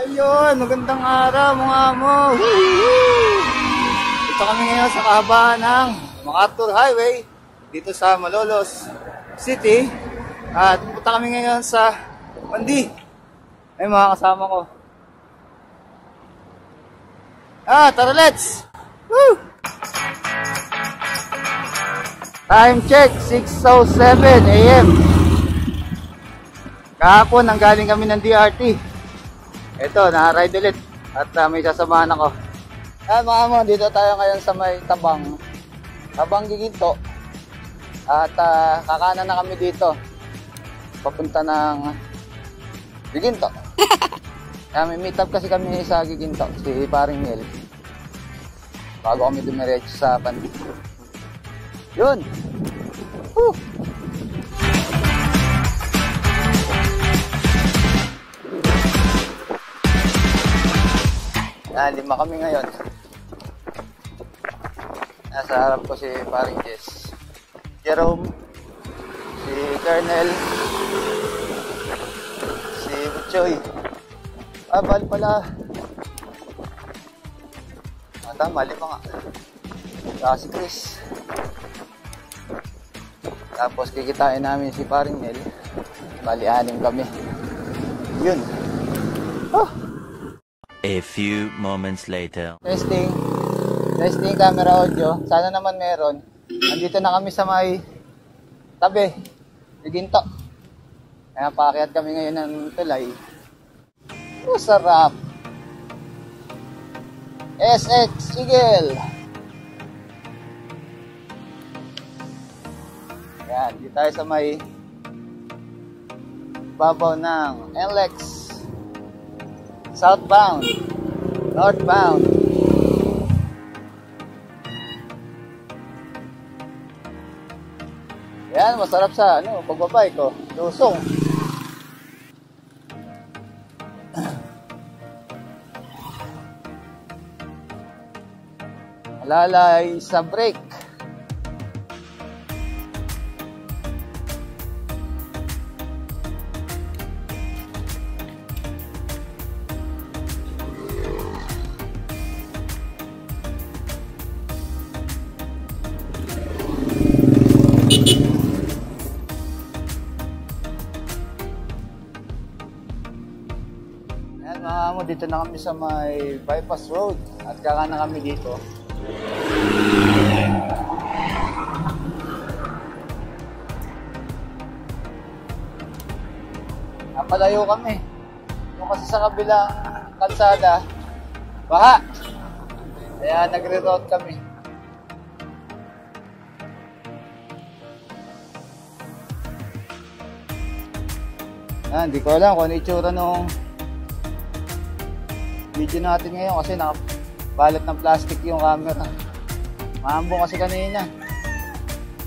Ayun, magandang araw mga amo. Ito kami ngayon sa kahabaan ng MacArthur Highway dito sa Malolos City. At punta kami ngayon sa Mandi. Ay mga kasama ko. Tara let's! Woo! Time check, 6:07 AM. Kahapon, nanggaling kami ng DRT. Ito, na-ride ulit. At may sasamahan ako. Mga amo, dito tayo ngayon sa may Tabang Giginto. At kakanan na kami dito. Papunta ng Giginto. May meet up kasi kami sa Giginto, si Paring Mel. Bago kami dumiretso sa Pandi. Yun! Woo! Lima kami ngayon. Nasa harap ko si Paring Jess, Jerome, si Colonel, si Butchoy. Bali pala. Tama, lima nga. Saka si Chris. Tapos kikitain namin si Paring Mel. Bali, 6 kami. Yun. Oh! A few moments later. Testing camera audio. Sana naman meron. Nandito na kami sa may tabi, Giginto. Kaya paakyat kami ngayon ng tulay. Sarap. SX Eagle. Yan, dito tayo sa may babaw ng NLEX. Southbound, northbound. Yan, masarap sa pagbabay ko. Lusong. Alalay sa brake. Ayan mga amo, dito na kami sa may bypass road at kakanan kami dito. Napalayo kami. Yung kasi sa kabilang kalsada, baha. Kaya nagre-route kami. Hindi ko alam kung ano itsura nung video natin ngayon kasi nakabalot ng plastic yung camera. Maambong kasi kanina.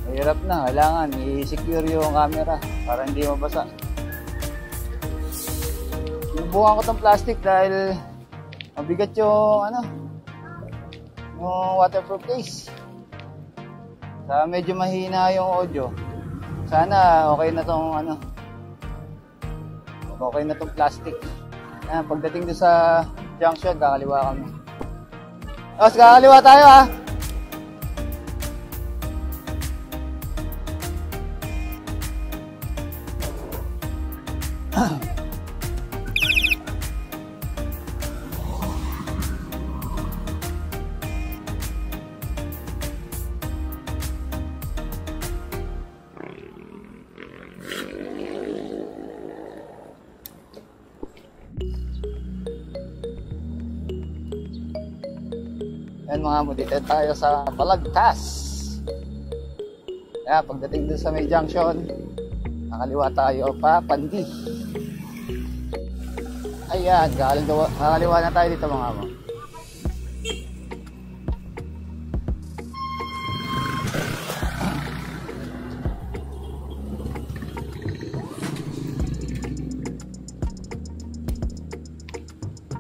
Mahirap na, kailangan i-secure yung camera para hindi mabasa. Sinubukan ko tong plastic dahil mabigat yung yung waterproof case. Medyo mahina yung audio. Sana okay na tong okay na tong plastic. Pagdating doon sa junction, kakaliwa kami. Kakaliwa tayo ha. Yan mga amo, dito tayo sa Balagtas. Kaya pagdating doon sa may junction, nakaliwa tayo pa Pandi. Ayan, kakaliwa na tayo dito mga amo.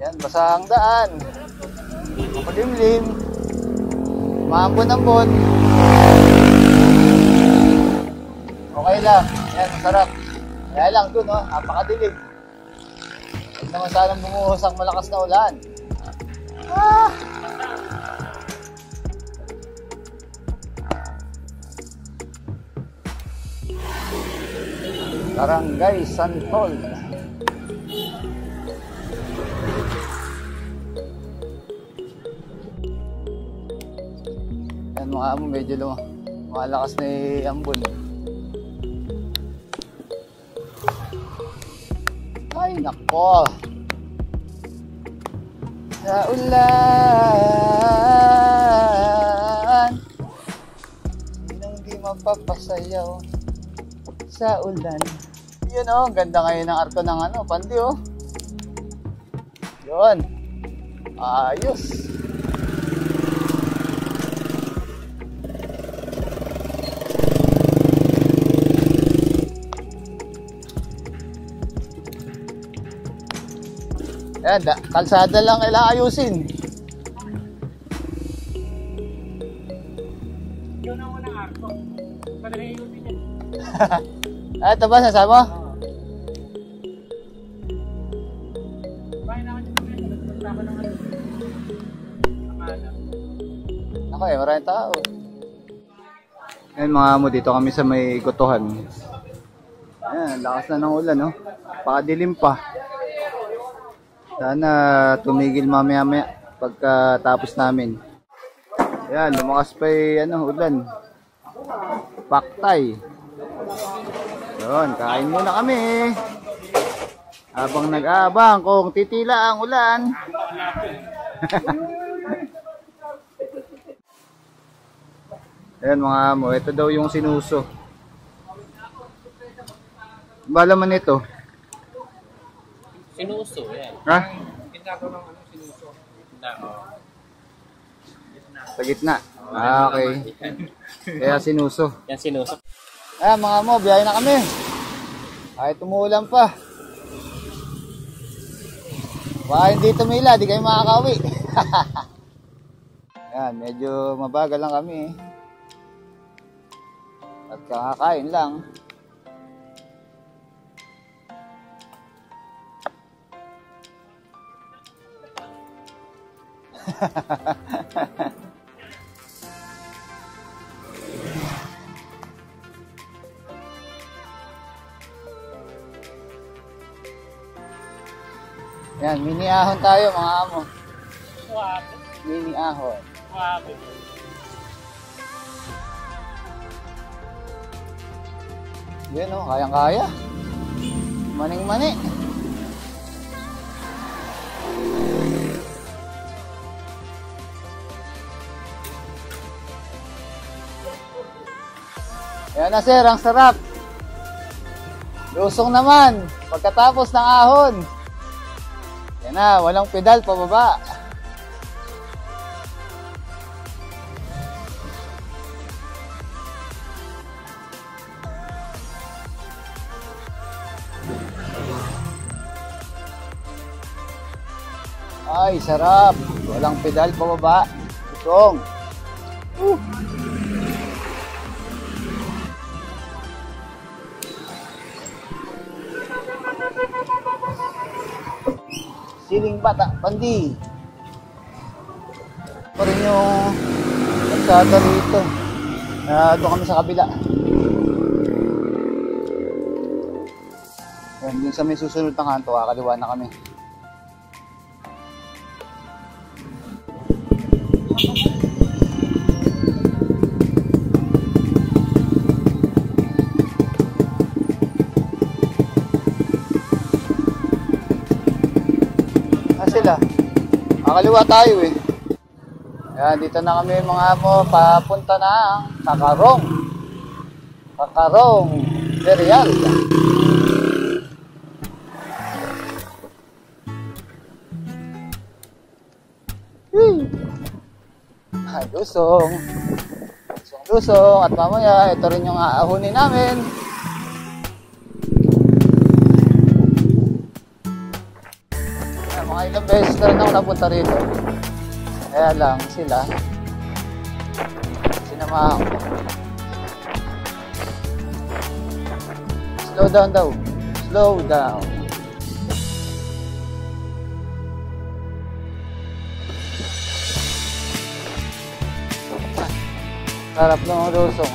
Yan, basa ang daan. Makulimlim. Maambon-ambon. Okay lang. Yan, masarap. Kaya lang dun, napakadilim. Hindi naman sanang bumuhos ang malakas na ulan. Ah! Barangay Santol. Yan mga amo, medyo lumalakas na ambon. Ay nako. Sa ulan, sinong di mapapasayaw sa ulan. Yun oh, ganda ngayon ng arko ng ano, pandi oh. Yun. Ayos. Yan, kalsada lang kailangan ayusin. Yun ang unang arko. Talaga ayusin yan. Ito ba, sasama? Bahay na ako dito ngayon. Nagpunta ko ng ano. Akala. Ako maraming tao. Ngayon mga amo, dito kami sa may gotohan. Ayan, lakas na ng ulan, no? Pakadilim pa. Sana tumigil mamaya-maya pagkatapos namin. Ayan, lumakas pa ulan. Paktay. Yun, kain muna kami. Habang nag-aabang kung titila ang ulan. Ayan mga amo, ito daw yung sinuso. Bala man ito. Sinuso, yan. Ha? Ginagawa ng ano, sinuso. Sa gitna. Okay. Kaya sinuso. Yan, sinuso. Ayan mga amo, biyahe na kami. Kahit umuulan pa. Baka hindi tumila, di kayo makakauwi. Ayan, medyo mabagal lang kami. At kakakain lang. Yan, mini ahon tayo mga amo. Wabi. Mini ahon. Wabi. Yan o, kayang-kaya. Maning-mani. Yan na sir, ang sarap. Lusong naman, pagkatapos ng ahon. Yan na, walang pedal pababa. Ay, sarap. Walang pedal pababa. Lusong. Siling bata, pandi. Pa rin yung kalsada rito. Doon kami sa kabila. Yan, yung sa may susunod na kanto, kakaliwa na kami. Sila. Makaliwa tayo eh. Ayan, dito na kami mga amo, papunta ng Kakarong. Kakarong Ferial. Ay, lusong. Lusong. At mamaya, ito rin yung aahunin namin. Mga ilang beses na rin ako napunta rito. Kaya lang sila sinamahan ko. Slow down daw. Slow down. Sarap ng lusong.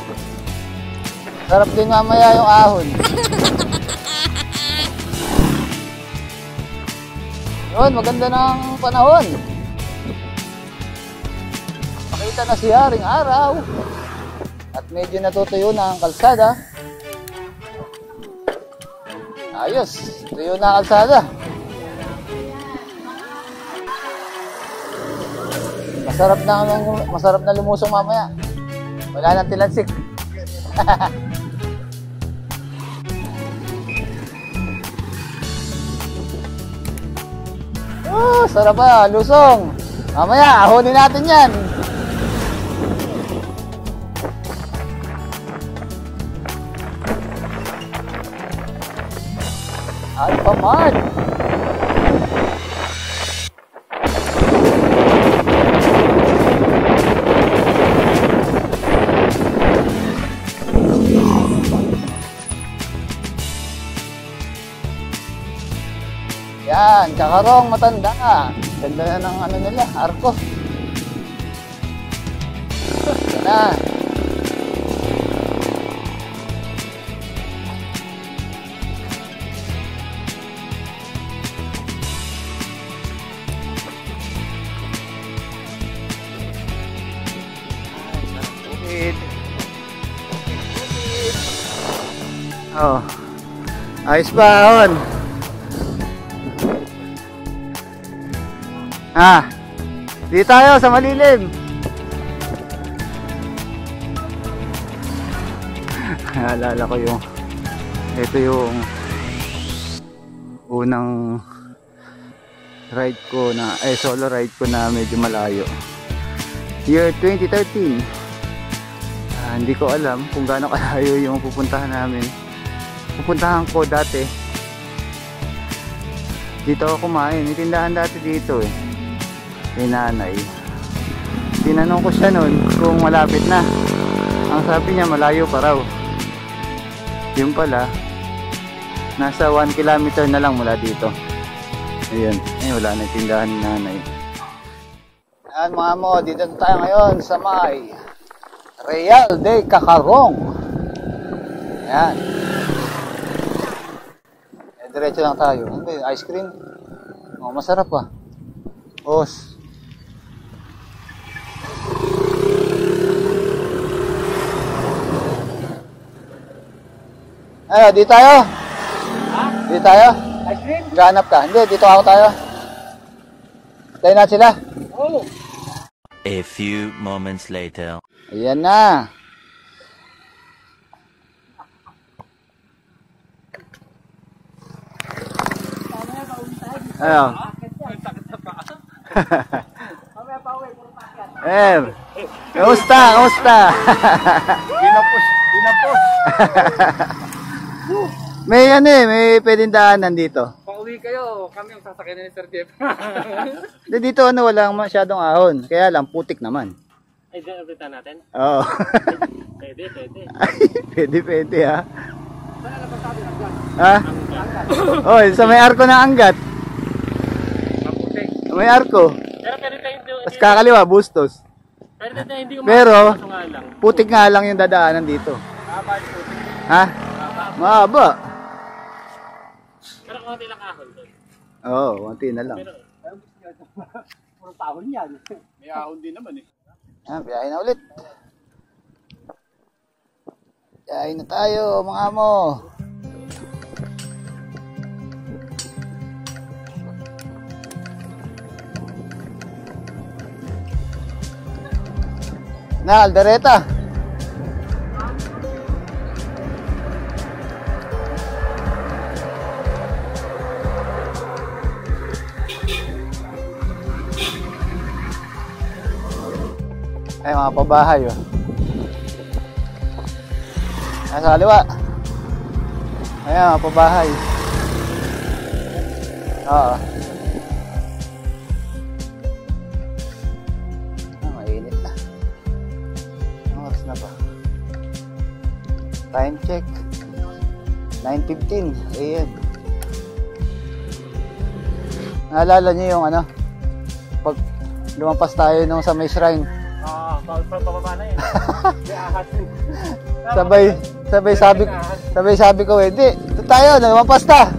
Sarap din mamaya yung ahon. Yun, maganda ng panahon. Makita na si Haring Araw. At medyo natutuyo na ang kalsada. Ayos, tuyo na ang kalsada. Masarap na lumusong mamaya. Wala nang tilansik. Oh, sarap pa, lusong. Mamaya, ahonin natin yan. Alpha Mart. Yan, Kakarong matanda. Ganda na ng ano nila, arko. Yan na. Bukid. Oh. Ayos pa, on. Di tayo sa malilim. Naalala ko ito yung unang ride ko na, solo ride ko na medyo malayo. Year 2013. Hindi ko alam kung gaano kalayo yung pupuntahan namin. Pupuntahan ko dati. Dito ako kumain. May tindahan dati dito May nanay. Tinanong ko siya noon kung malapit na. Ang sabi niya malayo pa raw. Yung pala, nasa 1 kilometer na lang mula dito. Ayun. Wala na tindahan ni nanay. Ayan mga mo, dito tayo ngayon sa may Real de Kakarong. Ayan. Diretso lang tayo. Hindi, ice cream. Masarap pa. Os. Dito tayo. Dito tayo. Ice cream? Ganap ka. Hindi, dito ako tayo. Tayo na sila. Oh. A few moments later. Ayan na. Ayan. Kamusta? Pinapos. May may pwedeng daanan dito. Pauwi kayo, kami ang sasakyan ni Sir Jeff. Dito walang masyadong ahon. Kaya lang, putik naman. Ay, dito natin? Oo. Pwede. Pwede ha. Saan na pasabi ng gas? Ha? Oy, sa may arko ng Angat. Maputik. May arko. Pero pwede tayo hindi. Tapos kakaliwa, Bustos. Pero, putik nga lang yung dadaanan dito. Ha? Mahaba. Pero konti lang ahon doon. Oo, konti na lang. Puro tahon yan. May ahon din naman Biyahe na ulit. Biyahe na tayo, mga amo. Na, Aldereta. Ay, mga pabahay Nasa kaliwa. Ayan, mga pabahay. Oo. Mainit na. Anong oras na ba? Time check. 9:15 AM. Naalala niyo yung pag lumampas tayo nung sa may shrine. Pababa na yan. May ahas. sabay sabi ko, hindi, ito tayo, lumapasta.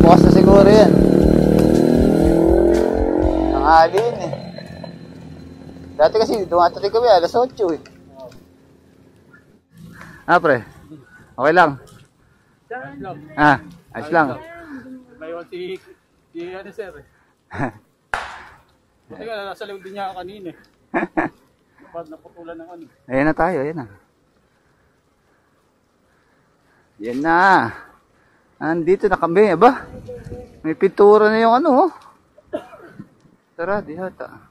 Bukas na siguro yan. Tanghali yun eh. Dati kasi dumatatig kami, alas 8 eh. Pre, okay lang. Ayos lang. May si ano sir eh. Buti nga, nasa likod din niya ako kanina eh. Naputulan ng ano. Ayan na tayo, ayan na. Yan na. Andito na kami, aba. May pintura na yung ano, oh. Tara, di hata.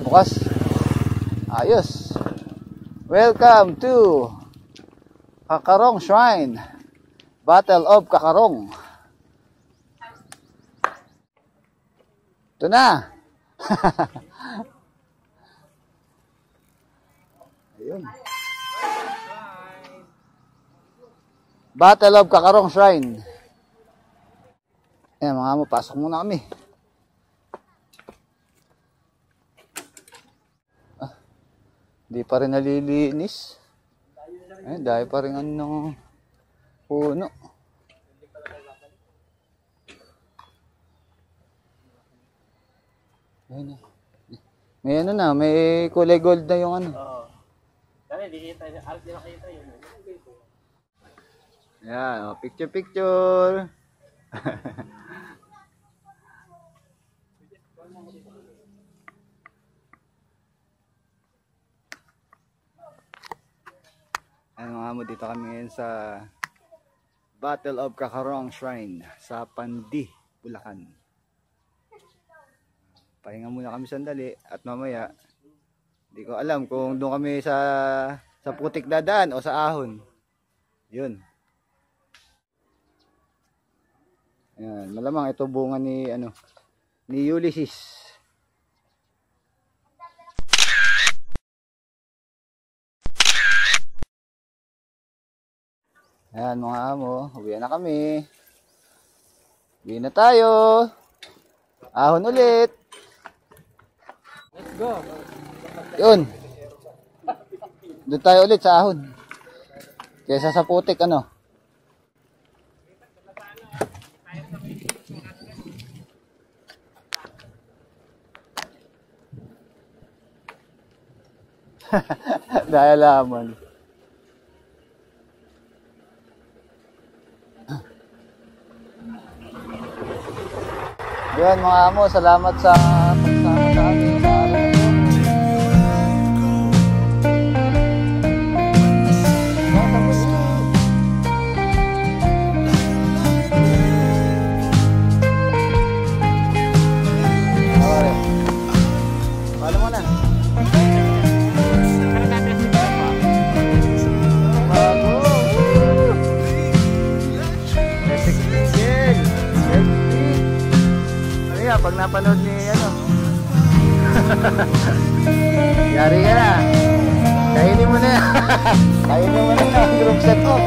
Bukas. Ayos. Welcome to Kakarong Shrine. Battle of Kakarong. Ito na. Ayun. Battle of Kakarong Shrine. Ayan mga amo, pasok muna kami. Di pa rin nalilinis. Ayun, dahil pa rin ano puno. Ayun na. May ano na, may kulay gold na yung ano. Oo. Dali, di kita. Alas din nakita yun. Yan, picture picture. Ano nga mo, dito kami ngayon sa Battle of Kakarong Shrine sa Pandi, Bulacan. Pahinga muna kami sandali at mamaya hindi ko alam kung doon kami sa putik dadaan o sa ahon. Yun. Ayan, malamang ito bunga ni Ulysses. Ayan mga amo, uwi na kami. Uwi na tayo. Ahon ulit. Let's go. Yun. Doon tayo ulit sa ahon. Kesa sa putik ano. Dahil lamon. Yan mga amo, salamat sa pagsama sa amin sa araw na ito. Okay. Paano mo na? Bago! Pag napanood ni yari ka na. Kainin mo na yan. Kainin mo na yan. Group set ko.